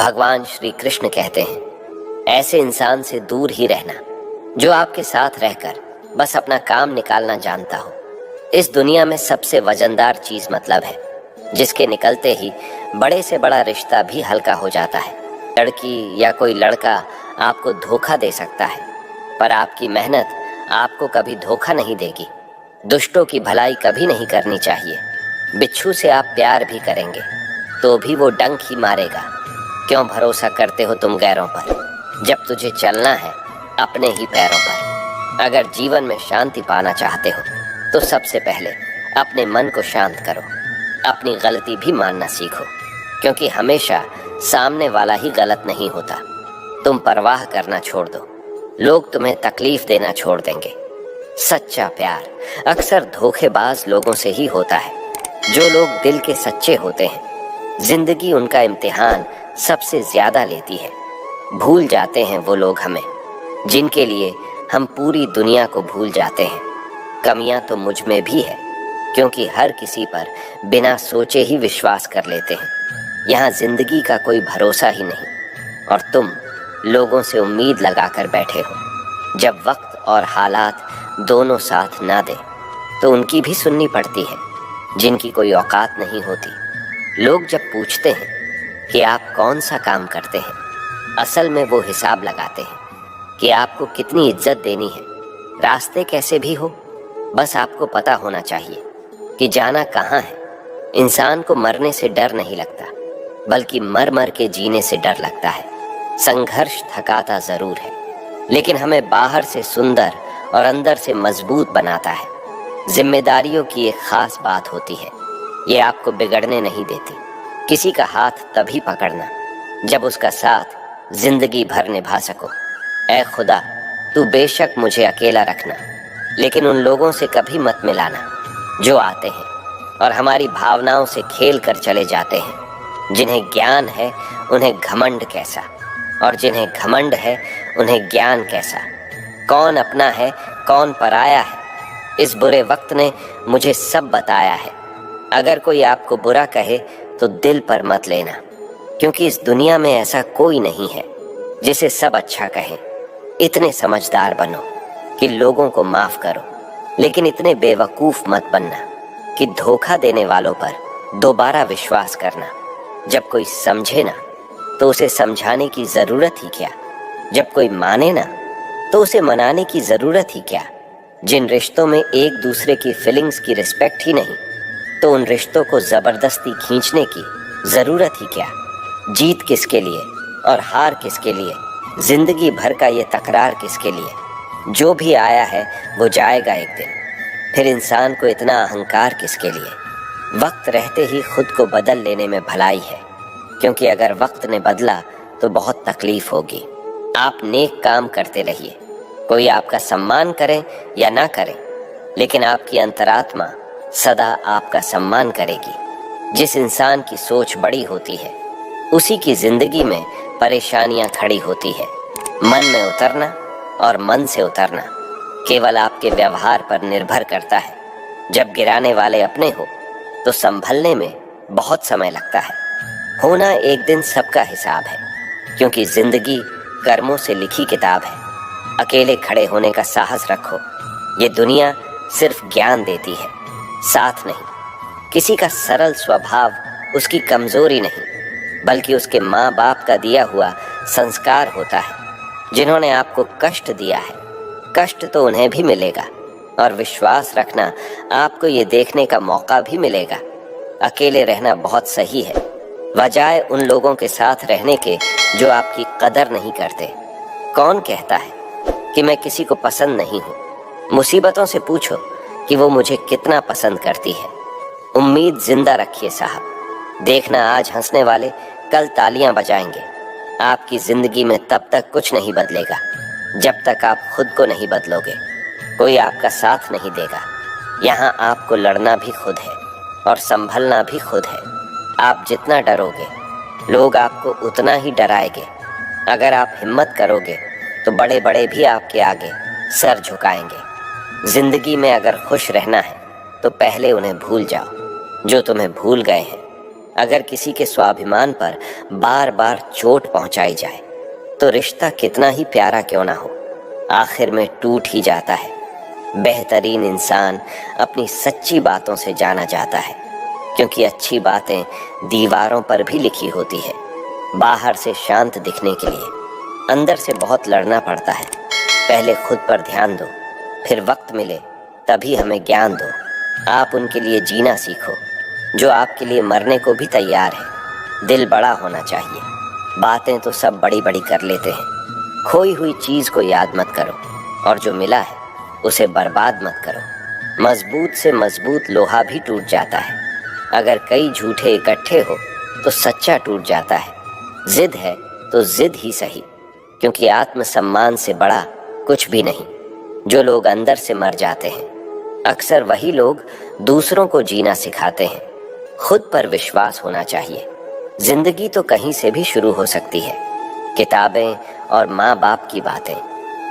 भगवान श्री कृष्ण कहते हैं, ऐसे इंसान से दूर ही रहना जो आपके साथ रहकर बस अपना काम निकालना जानता हो। इस दुनिया में सबसे वजनदार चीज मतलब है, जिसके निकलते ही बड़े से बड़ा रिश्ता भी हल्का हो जाता है। लड़की या कोई लड़का आपको धोखा दे सकता है, पर आपकी मेहनत आपको कभी धोखा नहीं देगी। दुष्टों की भलाई कभी नहीं करनी चाहिए। बिच्छू से आप प्यार भी करेंगे तो भी वो डंक ही मारेगा। क्यों भरोसा करते हो तुम गैरों पर, जब तुझे चलना है अपने ही पैरों पर। अगर जीवन में शांति पाना चाहते हो तो सबसे पहले अपने मन को शांत करो। अपनी गलती भी मानना सीखो, क्योंकि हमेशा सामने वाला ही गलत नहीं होता। तुम परवाह करना छोड़ दो, लोग तुम्हें तकलीफ देना छोड़ देंगे। सच्चा प्यार अक्सर धोखेबाज लोगों से ही होता है। जो लोग दिल के सच्चे होते हैं, जिंदगी उनका इम्तिहान सबसे ज्यादा लेती है। भूल जाते हैं वो लोग हमें जिनके लिए हम पूरी दुनिया को भूल जाते हैं। कमियां तो मुझ में भी है, क्योंकि हर किसी पर बिना सोचे ही विश्वास कर लेते हैं। यहाँ जिंदगी का कोई भरोसा ही नहीं, और तुम लोगों से उम्मीद लगाकर बैठे हो। जब वक्त और हालात दोनों साथ ना दे तो उनकी भी सुननी पड़ती है, जिनकी कोई औकात नहीं होती। लोग जब पूछते हैं कि आप कौन सा काम करते हैं, असल में वो हिसाब लगाते हैं कि आपको कितनी इज्जत देनी है। रास्ते कैसे भी हो, बस आपको पता होना चाहिए कि जाना कहाँ है। इंसान को मरने से डर नहीं लगता, बल्कि मर मर के जीने से डर लगता है। संघर्ष थकाता जरूर है, लेकिन हमें बाहर से सुंदर और अंदर से मजबूत बनाता है। जिम्मेदारियों की एक खास बात होती है, ये आपको बिगड़ने नहीं देती। किसी का हाथ तभी पकड़ना जब उसका साथ जिंदगी भर निभा सको। ऐ खुदा, तू बेशक मुझे अकेला रखना, लेकिन उन लोगों से कभी मत मिलाना जो आते हैं और हमारी भावनाओं से खेल कर चले जाते हैं। जिन्हें ज्ञान है उन्हें घमंड कैसा, और जिन्हें घमंड है उन्हें ज्ञान कैसा। कौन अपना है कौन पराया है, इस बुरे वक्त ने मुझे सब बताया है। अगर कोई आपको बुरा कहे तो दिल पर मत लेना, क्योंकि इस दुनिया में ऐसा कोई नहीं है जिसे सब अच्छा कहें। इतने समझदार बनो कि लोगों को माफ करो, लेकिन इतने बेवकूफ मत बनना कि धोखा देने वालों पर दोबारा विश्वास करना। जब कोई समझे ना तो उसे समझाने की जरूरत ही क्या। जब कोई माने ना तो उसे मनाने की जरूरत ही क्या। जिन रिश्तों में एक दूसरे की फीलिंग्स की रिस्पेक्ट ही नहीं, तो उन रिश्तों को जबरदस्ती खींचने की जरूरत ही क्या। जीत किसके लिए और हार किसके लिए, जिंदगी भर का ये तकरार किसके लिए। जो भी आया है वो जाएगा एक दिन, फिर इंसान को इतना अहंकार किसके लिए। वक्त रहते ही खुद को बदल लेने में भलाई है, क्योंकि अगर वक्त ने बदला तो बहुत तकलीफ होगी। आप नेक काम करते रहिए, कोई आपका सम्मान करे या ना करे, लेकिन आपकी अंतरात्मा सदा आपका सम्मान करेगी। जिस इंसान की सोच बड़ी होती है, उसी की जिंदगी में परेशानियां खड़ी होती है। मन में उतरना और मन से उतरना केवल आपके व्यवहार पर निर्भर करता है। जब गिराने वाले अपने हो तो संभलने में बहुत समय लगता है। होना एक दिन सबका हिसाब है, क्योंकि जिंदगी कर्मों से लिखी किताब है। अकेले खड़े होने का साहस रखो। ये दुनिया सिर्फ ज्ञान देती है, साथ नहीं। किसी का सरल स्वभाव उसकी कमजोरी नहीं, बल्कि उसके माँ बाप का दिया हुआ संस्कार होता है। जिन्होंने आपको कष्ट दिया है, कष्ट तो उन्हें भी मिलेगा, और विश्वास रखना आपको ये देखने का मौका भी मिलेगा। अकेले रहना बहुत सही है, बजाय उन लोगों के साथ रहने के जो आपकी कदर नहीं करते। कौन कहता है कि मैं किसी को पसंद नहीं हूँ? मुसीबतों से पूछो कि वो मुझे कितना पसंद करती है। उम्मीद जिंदा रखिए साहब, देखना आज हंसने वाले कल तालियां बजाएंगे। आपकी जिंदगी में तब तक कुछ नहीं बदलेगा जब तक आप खुद को नहीं बदलोगे। कोई आपका साथ नहीं देगा। यहाँ आपको लड़ना भी खुद है और संभलना भी खुद है। आप जितना डरोगे, लोग आपको उतना ही डराएंगे। अगर आप हिम्मत करोगे तो बड़े बड़े भी आपके आगे सर झुकाएंगे। जिंदगी में अगर खुश रहना है तो पहले उन्हें भूल जाओ जो तुम्हें भूल गए हैं। अगर किसी के स्वाभिमान पर बार बार चोट पहुंचाई जाए तो रिश्ता कितना ही प्यारा क्यों ना हो, आखिर में टूट ही जाता है। बेहतरीन इंसान अपनी सच्ची बातों से जाना जाता है, क्योंकि अच्छी बातें दीवारों पर भी लिखी होती है। बाहर से शांत दिखने के लिए अंदर से बहुत लड़ना पड़ता है। पहले खुद पर ध्यान दो, फिर वक्त मिले तभी हमें ज्ञान दो। आप उनके लिए जीना सीखो जो आपके लिए मरने को भी तैयार है। दिल बड़ा होना चाहिए। बातें तो सब बड़ी बड़ी कर लेते हैं। खोई हुई चीज को याद मत करो, और जो मिला है उसे बर्बाद मत करो। मजबूत से मजबूत लोहा भी टूट जाता है। अगर कई झूठे इकट्ठे हो तो सच्चा टूट जाता है। जिद है तो जिद ही सही, क्योंकि आत्मसम्मान से बड़ा कुछ भी नहीं। जो लोग अंदर से मर जाते हैं अक्सर वही लोग दूसरों को जीना सिखाते हैं। खुद पर विश्वास होना चाहिए। जिंदगी तो कहीं से भी शुरू हो सकती है। किताबें और माँ बाप की बातें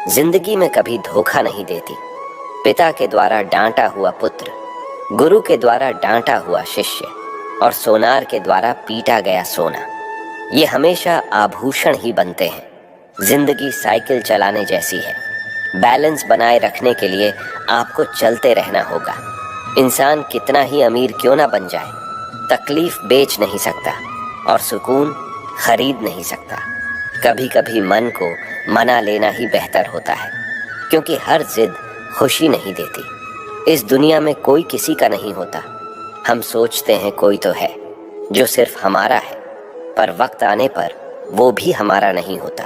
जिंदगी में कभी धोखा नहीं देती। पिता के द्वारा डांटा हुआ पुत्र, गुरु के द्वारा डांटा हुआ शिष्य, और सोनार के द्वारा पीटा गया सोना, ये हमेशा आभूषण ही बनते हैं। जिंदगी साइकिल चलाने जैसी है। बैलेंस बनाए रखने के लिए आपको चलते रहना होगा। इंसान कितना ही अमीर क्यों ना बन जाए, तकलीफ बेच नहीं सकता और सुकून खरीद नहीं सकता। कभी कभी मन को मना लेना ही बेहतर होता है, क्योंकि हर जिद खुशी नहीं देती। इस दुनिया में कोई किसी का नहीं होता। हम सोचते हैं कोई तो है जो सिर्फ हमारा है, पर वक्त आने पर वो भी हमारा नहीं होता।